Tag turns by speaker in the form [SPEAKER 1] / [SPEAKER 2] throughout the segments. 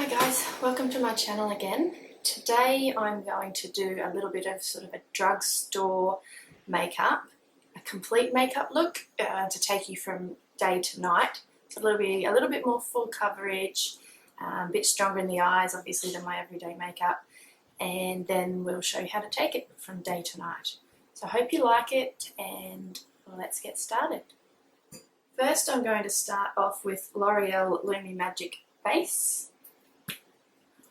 [SPEAKER 1] Hi guys, welcome to my channel again. Today I'm going to do a little bit of sort of a drugstore makeup, a complete makeup look to take you from day to night. So a little bit more full coverage, a bit stronger in the eyes obviously than my everyday makeup, and then we'll show you how to take it from day to night. So I hope you like it, and let's get started. First I'm going to start off with L'Oreal Lumi Magique base.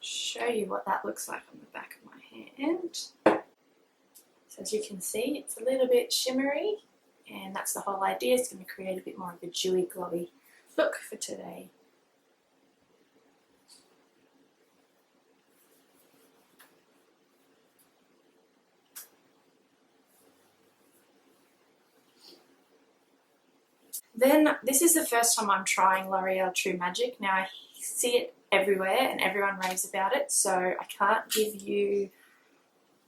[SPEAKER 1] Show you what that looks like on the back of my hand. So as you can see, it's a little bit shimmery, and that's the whole idea. It's going to create a bit more of a dewy, glowy look for today. Then this is the first time I'm trying L'Oreal True Magic. Now I see it everywhere and everyone raves about it, so I can't give you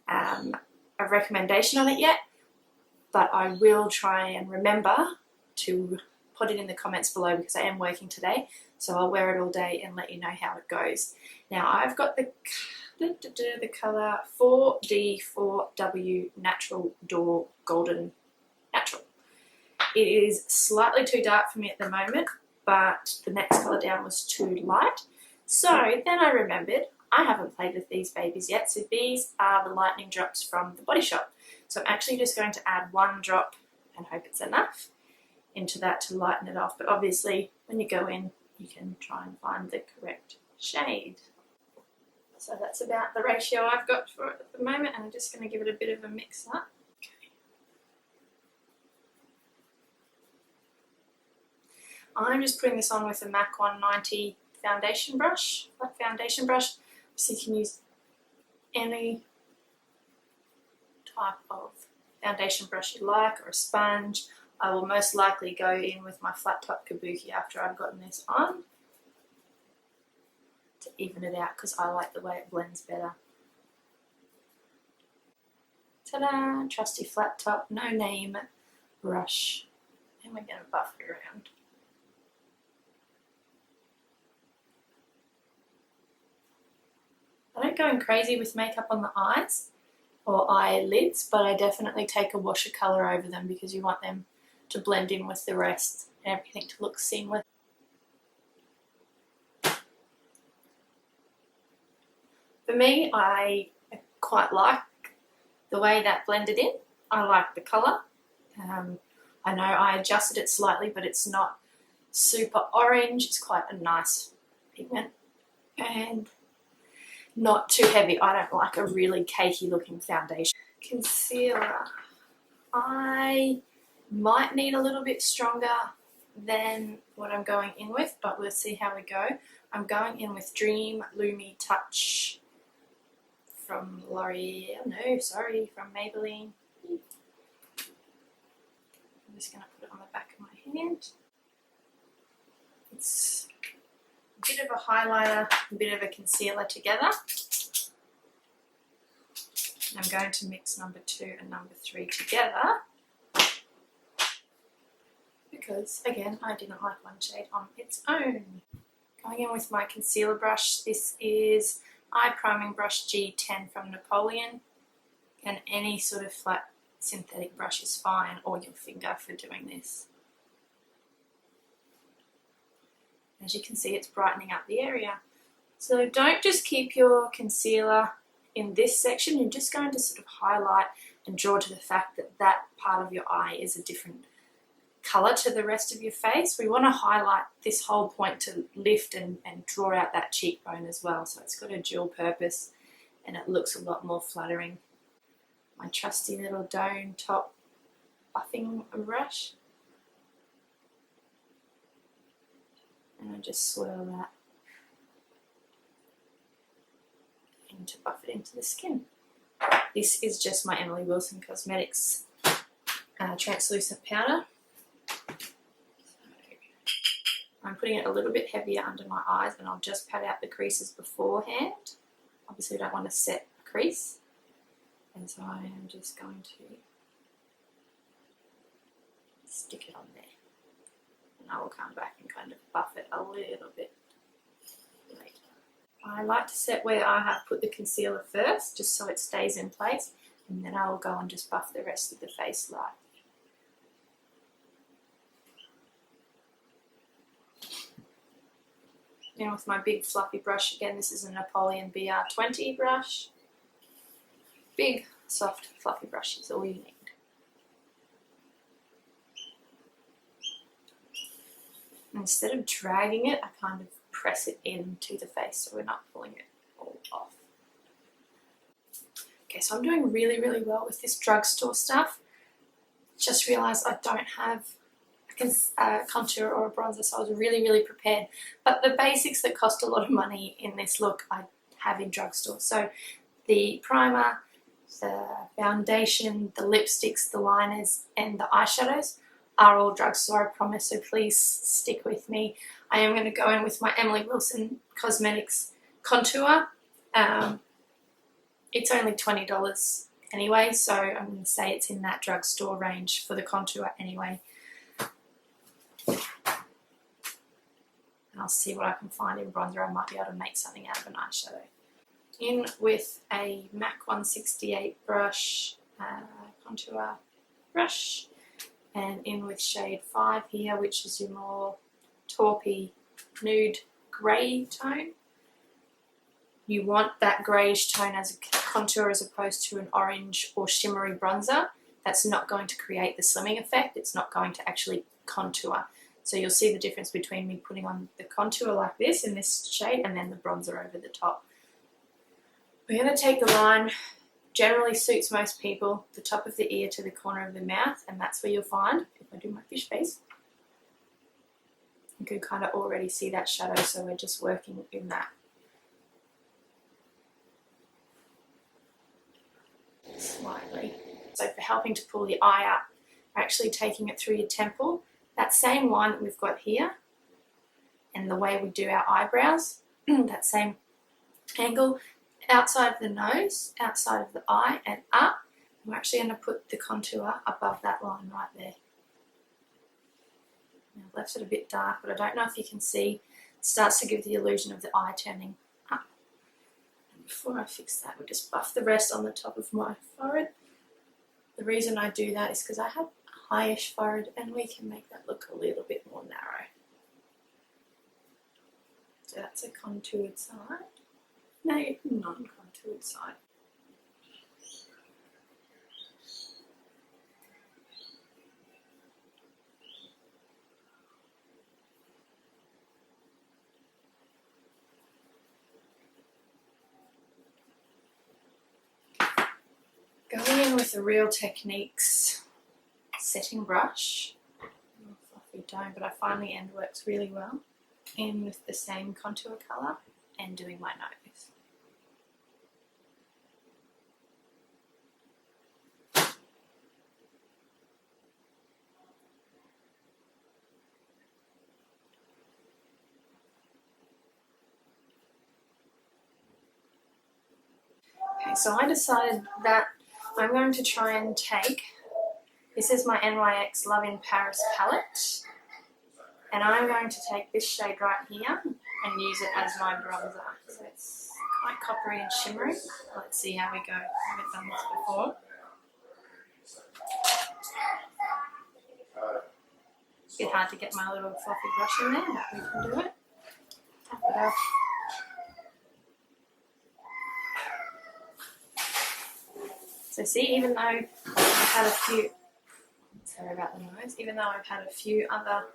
[SPEAKER 1] a recommendation on it yet, but I will try and remember to put it in the comments below because I am working today, so I'll wear it all day and let you know how it goes. Now I've got the colour 4D4W Natural Door Golden Natural. It is slightly too dark for me at the moment, but the next colour down was too light. So then I remembered I haven't played with these babies yet. So these are the lightning drops from the Body Shop. So I'm actually just going to add one drop and hope it's enough into that to lighten it off. But obviously when you go in, you can try and find the correct shade. So that's about the ratio I've got for it at the moment, and I'm just going to give it a bit of a mix up. I'm just putting this on with a MAC 190 foundation brush, flat foundation brush, so you can use any type of foundation brush you like, or a sponge. I will most likely go in with my flat top kabuki after I've gotten this on to even it out because I like the way it blends better. Ta-da! Trusty flat top, no name brush, and we're going to buff it around. I don't go in crazy with makeup on the eyes or eyelids, but I definitely take a wash of colour over them because you want them to blend in with the rest and everything to look seamless. For me, I quite like the way that blended in. I like the colour. I know I adjusted it slightly, but it's not super orange. It's quite a nice pigment and not too heavy. I don't like a really cakey looking foundation. Concealer. I might need a little bit stronger than what I'm going in with, but we'll see how we go. I'm going in with Dream Lumi Touch from Loreal. No, sorry, from Maybelline. I'm just going to put it on the back of my hand. It's a bit of a highlighter, a bit of a concealer together. And I'm going to mix number 2 and number 3 together because, again, I didn't like one shade on its own. Going in with my concealer brush, this is Eye Priming Brush G10 from Napoleon, and any sort of flat synthetic brush is fine, or your finger for doing this. As you can see, it's brightening up the area. So don't just keep your concealer in this section. You're just going to sort of highlight and draw to the fact that that part of your eye is a different colour to the rest of your face. We want to highlight this whole point to lift and draw out that cheekbone as well. So it's got a dual purpose and it looks a lot more flattering. My trusty little Dome Top buffing brush. And I just swirl that in to buff it into the skin. This is just my Emily Wilson Cosmetics translucent powder. I'm putting it a little bit heavier under my eyes, and I'll just pat out the creases beforehand. Obviously we don't want to set a crease, and so I am just going to stick it on there. And I will come back and kind of buff it a little bit later. I like to set where I have put the concealer first, just so it stays in place, and then I will go and just buff the rest of the face lightly. Now with my big fluffy brush, again this is a Napoleon BR20 brush. Big, soft, fluffy brush is all you need. Instead of dragging it, I kind of press it into the face so we're not pulling it all off. Okay, so I'm doing really, really well with this drugstore stuff. Just realised I don't have a contour or a bronzer, so I was really, really prepared. But the basics that cost a lot of money in this look I have in drugstore. So the primer, the foundation, the lipsticks, the liners and the eyeshadows are all drugstore, I promise, so please stick with me. I am going to go in with my Emily Wilson Cosmetics contour. It's only $20 anyway, so I'm going to say it's in that drugstore range for the contour anyway. And I'll see what I can find in bronzer. I might be able to make something out of an eyeshadow. In with a MAC 168 brush, contour brush, and in with shade 5 here, which is your more taupey nude grey tone. You want that greyish tone as a contour as opposed to an orange or shimmery bronzer. That's not going to create the slimming effect. It's not going to actually contour. So you'll see the difference between me putting on the contour like this in this shade and then the bronzer over the top. We're going to take the line, generally suits most people, the top of the ear to the corner of the mouth, and that's where you'll find, if I do my fish face, you can kind of already see that shadow, so we're just working in that. Slightly. So for helping to pull the eye up, we're actually taking it through your temple. That same line that we've got here, and the way we do our eyebrows, that same angle, outside of the nose, outside of the eye and up. We're actually going to put the contour above that line right there. Now I've left it a bit dark, but I don't know if you can see, it starts to give the illusion of the eye turning up. And before I fix that, we'll just buff the rest on the top of my forehead. The reason I do that is because I have a highish forehead and we can make that look a little bit more narrow. So that's a contoured side. No, non-contoured side. Going in with the Real Techniques setting brush. Fluffy dome, but I find the end works really well. In with the same contour colour and doing my nose. Okay, so I decided that I'm going to try and take, this is my NYX Love in Paris palette, and I'm going to take this shade right here and use it as my bronzer. So it's quite coppery and shimmery. Let's see how we go. I haven't done this before. It's a bit hard to get my little fluffy brush in there, but we can do it. Tap it off. So see, even though I've had a few, sorry about the noise, even though I've had a few other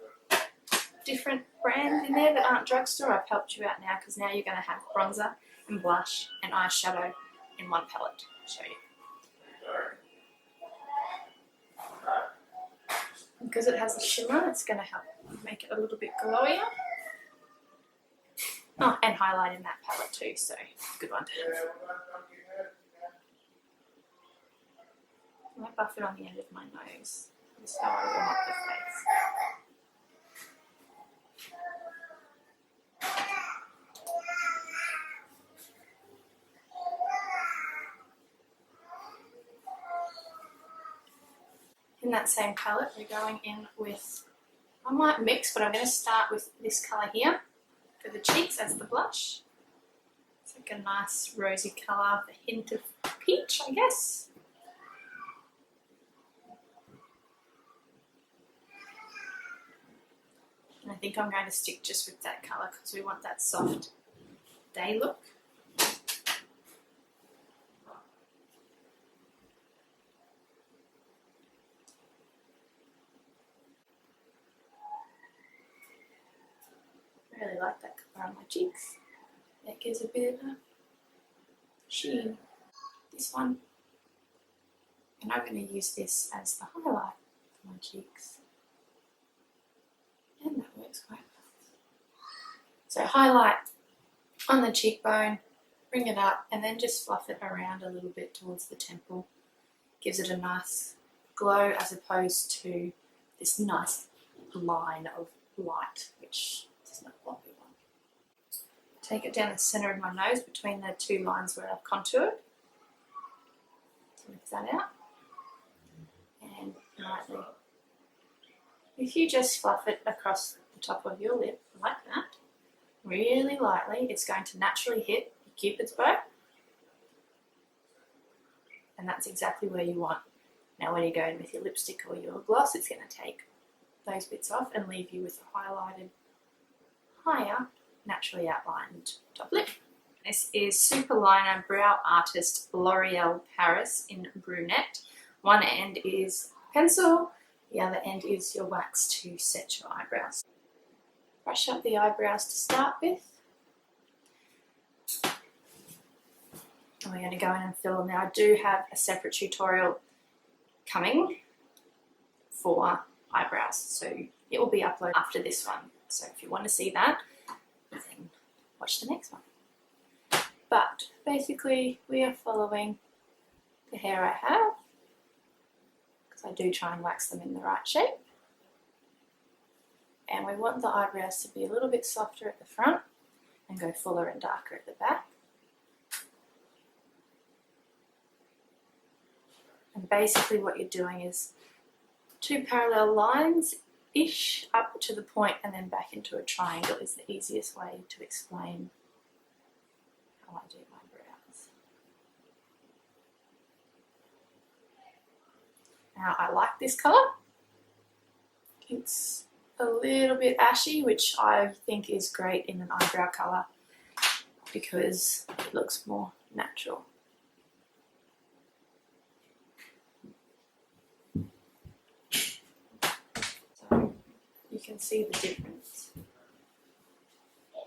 [SPEAKER 1] different brands in there that aren't drugstore, I've helped you out now because now you're going to have bronzer and blush and eyeshadow in one palette. I'll show you. Because it has a shimmer, it's going to help make it a little bit glowier. Oh, and highlight in that palette too, so good one to have. I might buff it on the end of my nose. That's how I warm up the face. In that same palette, we're going in with, I might mix, but I'm going to start with this colour here for the cheeks as the blush. like a nice rosy colour, a hint of peach, I guess. And I think I'm going to stick just with that colour because we want that soft day look. I really like that colour on my cheeks. It gives a bit of a sheen. This one. And I'm going to use this as the highlight for my cheeks. And that works quite well. So highlight on the cheekbone, bring it up, and then just fluff it around a little bit towards the temple. Gives it a nice glow as opposed to this nice line of light, which is not what we want. Take it down the centre of my nose between the two lines where I've contoured. Lift that out. And lightly. If you just fluff it across the top of your lip like that, really lightly, it's going to naturally hit your Cupid's bow. And that's exactly where you want. Now when you go in with your lipstick or your gloss, it's going to take those bits off and leave you with a highlighted, higher, naturally outlined top lip. This is Super Liner Brow Artist L'Oreal Paris in brunette. One end is pencil, the other end is your wax to set your eyebrows. Brush up the eyebrows to start with. And we're going to go in and fill them. Now I do have a separate tutorial coming for eyebrows, so it will be uploaded after this one. So if you want to see that, then watch the next one. But basically we are following the hair I have, because I do try and wax them in the right shape. And we want the eyebrows to be a little bit softer at the front and go fuller and darker at the back. And basically what you're doing is 2 parallel lines-ish up to the point and then back into a triangle is the easiest way to explain how I do my brows. Now I like this colour. It's a little bit ashy, which I think is great in an eyebrow colour because it looks more natural. So you can see the difference.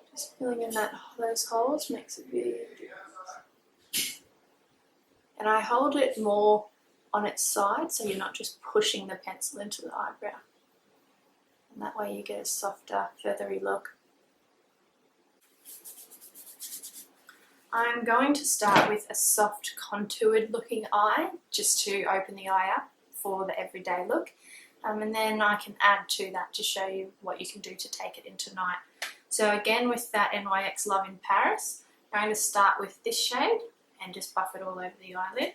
[SPEAKER 1] Just filling in those holes makes a big difference. And I hold it more on its side so you're not just pushing the pencil into the eyebrow. And that way you get a softer, feathery look. I'm going to start with a soft contoured looking eye just to open the eye up for the everyday look. And then I can add to that to show you what you can do to take it into night. So again with that NYX Love in Paris, I'm going to start with this shade and just buff it all over the eyelid.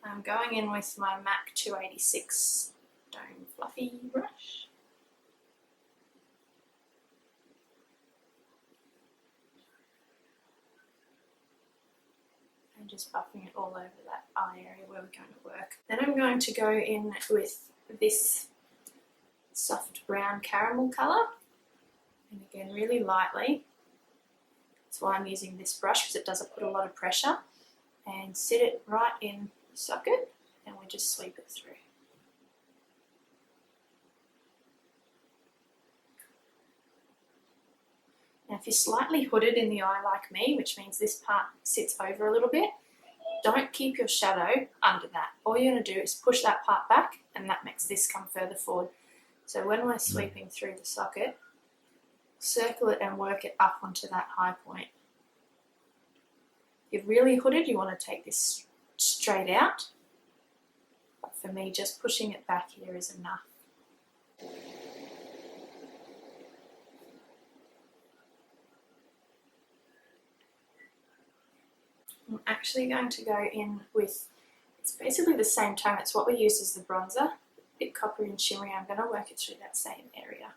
[SPEAKER 1] I'm going in with my MAC 286 Stone Fluffy brush. And just buffing it all over that eye area where we're going to work. Then I'm going to go in with this soft brown caramel colour. And again, really lightly. That's why I'm using this brush, because it doesn't put a lot of pressure. And sit it right in the socket and we just sweep it through. Now if you're slightly hooded in the eye like me, which means this part sits over a little bit, don't keep your shadow under that. All you're going to do is push that part back and that makes this come further forward. So when we're sweeping through the socket, circle it and work it up onto that high point. If you're really hooded, you want to take this straight out. But for me, just pushing it back here is enough. I'm actually going to go in with, it's basically the same tone, it's what we use as the bronzer, a bit coppery and shimmery. I'm going to work it through that same area.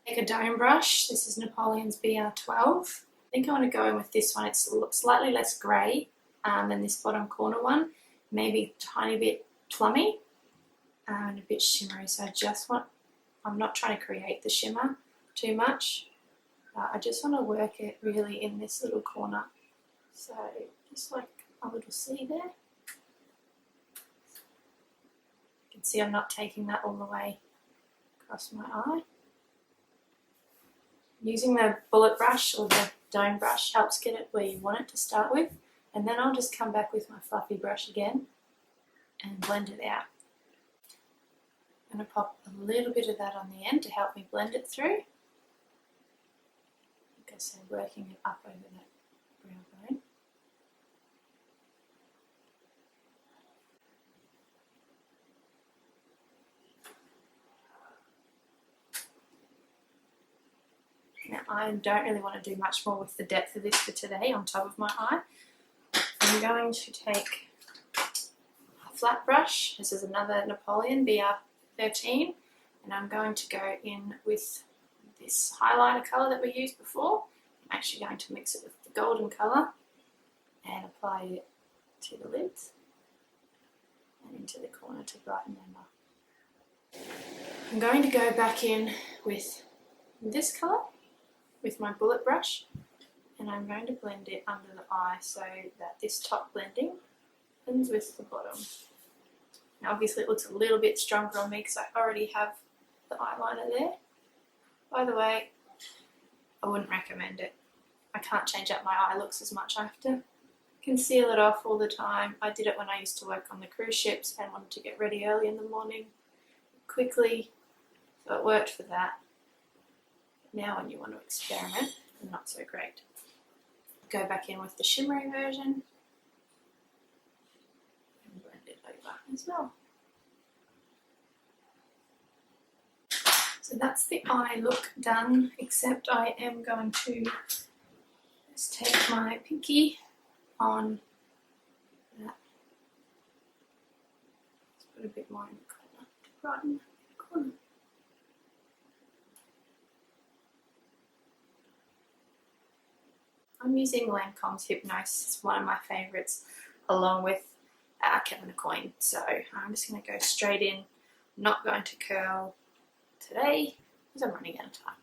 [SPEAKER 1] Take a dome brush. This is Napoleon's BR12. I think I want to go in with this one. It's slightly less grey than this bottom corner one. Maybe a tiny bit plummy and a bit shimmery. So I'm not trying to create the shimmer too much. I just want to work it really in this little corner. So just like a little C there. You can see I'm not taking that all the way across my eye. Using the bullet brush or the dome brush helps get it where you want it to start with, and then I'll just come back with my fluffy brush again and blend it out. I'm going to pop a little bit of that on the end to help me blend it through. Like I said, working it up over that brow bone. Now I don't really want to do much more with the depth of this for today on top of my eye. I'm going to take a flat brush. This is another Napoleon BR13, and I'm going to go in with this highlighter colour that we used before. I'm actually going to mix it with the golden colour and apply it to the lids and into the corner to brighten them up. I'm going to go back in with this colour with my bullet brush, and I'm going to blend it under the eye so that this top blending blends with the bottom. Now obviously it looks a little bit stronger on me because I already have the eyeliner there. By the way, I wouldn't recommend it. I can't change up my eye looks as much. I have to conceal it off all the time. I did it when I used to work on the cruise ships and wanted to get ready early in the morning quickly, so it worked for that. Now when you want to experiment, not so great. Go back in with the shimmery version and blend it over as well. So that's the eye look done, except I am going to just take my pinky on that. Let's put a bit more in the corner to brighten the corner. I'm using Lancome's Hypnosis, it's one of my favourites, along with Kevin Coin. So I'm just going to go straight in, not going to curl today because I'm running out of time.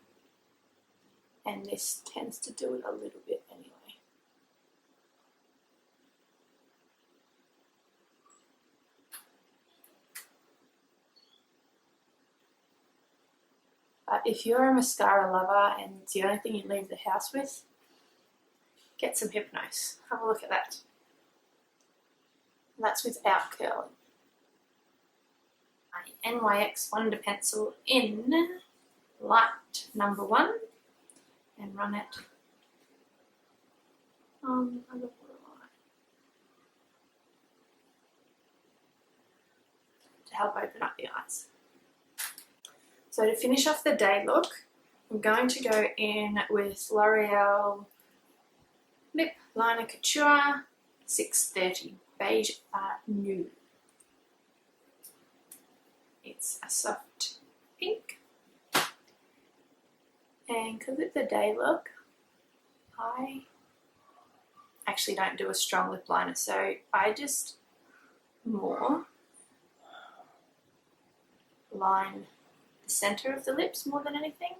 [SPEAKER 1] And this tends to do it a little bit anyway. But if you're a mascara lover and it's the only thing you leave the house with, get some Hypnosis. Have a look at that. And that's without curling. My NYX Wonder Pencil in light number 1 and run it on the waterline to help open up the eyes. So to finish off the day look, I'm going to go in with L'Oreal Lip Liner Couture 630 Beige Nude. It's a soft pink, and because it's the day look, I actually don't do a strong lip liner, so I just more line the centre of the lips more than anything.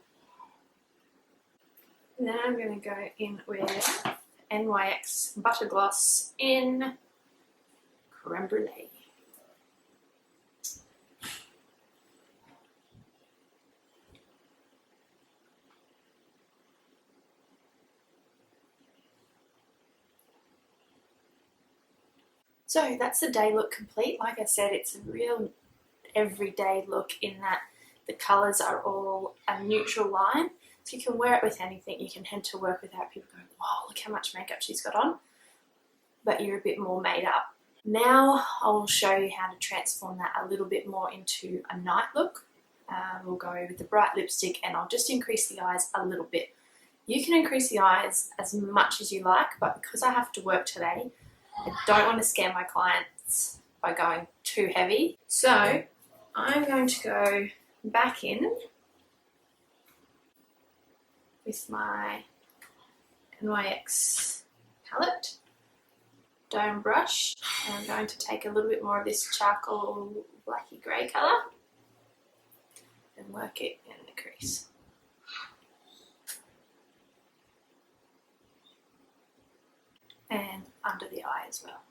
[SPEAKER 1] And then I'm going to go in with NYX Butter Gloss in Creme Brulee. So that's the day look complete. Like I said, it's a real everyday look in that the colours are all a neutral line. So you can wear it with anything. You can head to work without people going, wow, look how much makeup she's got on. But you're a bit more made up. Now I will show you how to transform that a little bit more into a night look. We'll go with the bright lipstick and I'll just increase the eyes a little bit. You can increase the eyes as much as you like, but because I have to work today, I don't want to scare my clients by going too heavy. So I'm going to go back in with my NYX palette dome brush, and I'm going to take a little bit more of this charcoal blacky grey colour and work it in the crease. And under the eye as well.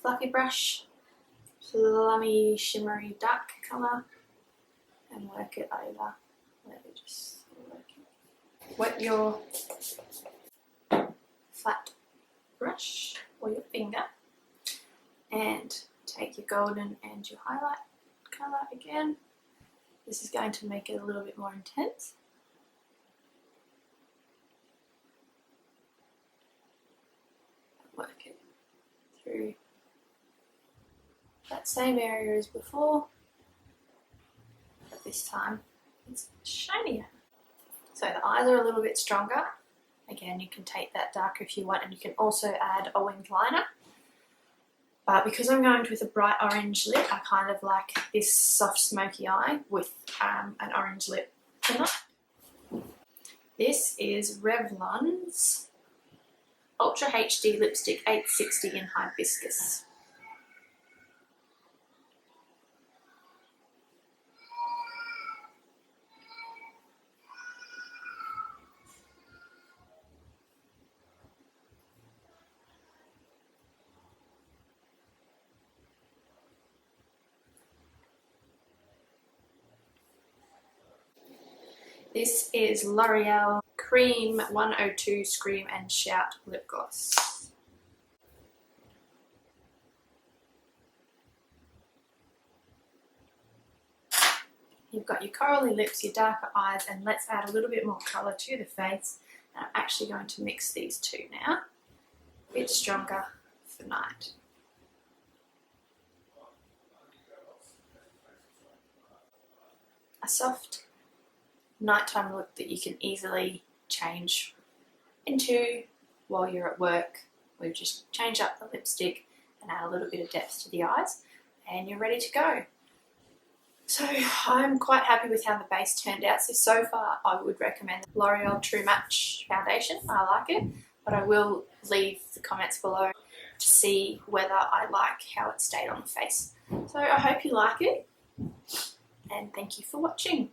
[SPEAKER 1] Fluffy brush, plummy shimmery dark colour, and work it over. Let me just work it. Wet your flat brush or your finger and take your golden and your highlight colour again. This is going to make it a little bit more intense. Work it through that same area as before, but this time it's shinier. So the eyes are a little bit stronger. Again, you can take that darker if you want, and you can also add a winged liner. But because I'm going with a bright orange lip, I kind of like this soft smoky eye with an orange lip tonight. This is Revlon's Ultra HD Lipstick 860 in Hibiscus. This is Loreal Cream 102 Scream and Shout Lip Gloss. You've got your corally lips, your darker eyes, and let's add a little bit more colour to the face. And I'm actually going to mix these two now, a bit stronger for night. A soft nighttime look that you can easily change into while you're at work. We've just changed up the lipstick and add a little bit of depth to the eyes, and you're ready to go. So I'm quite happy with how the base turned out. So far I would recommend the L'Oreal True Match foundation. I like it, but I will leave the comments below to see whether I like how it stayed on the face. So I hope you like it, and thank you for watching.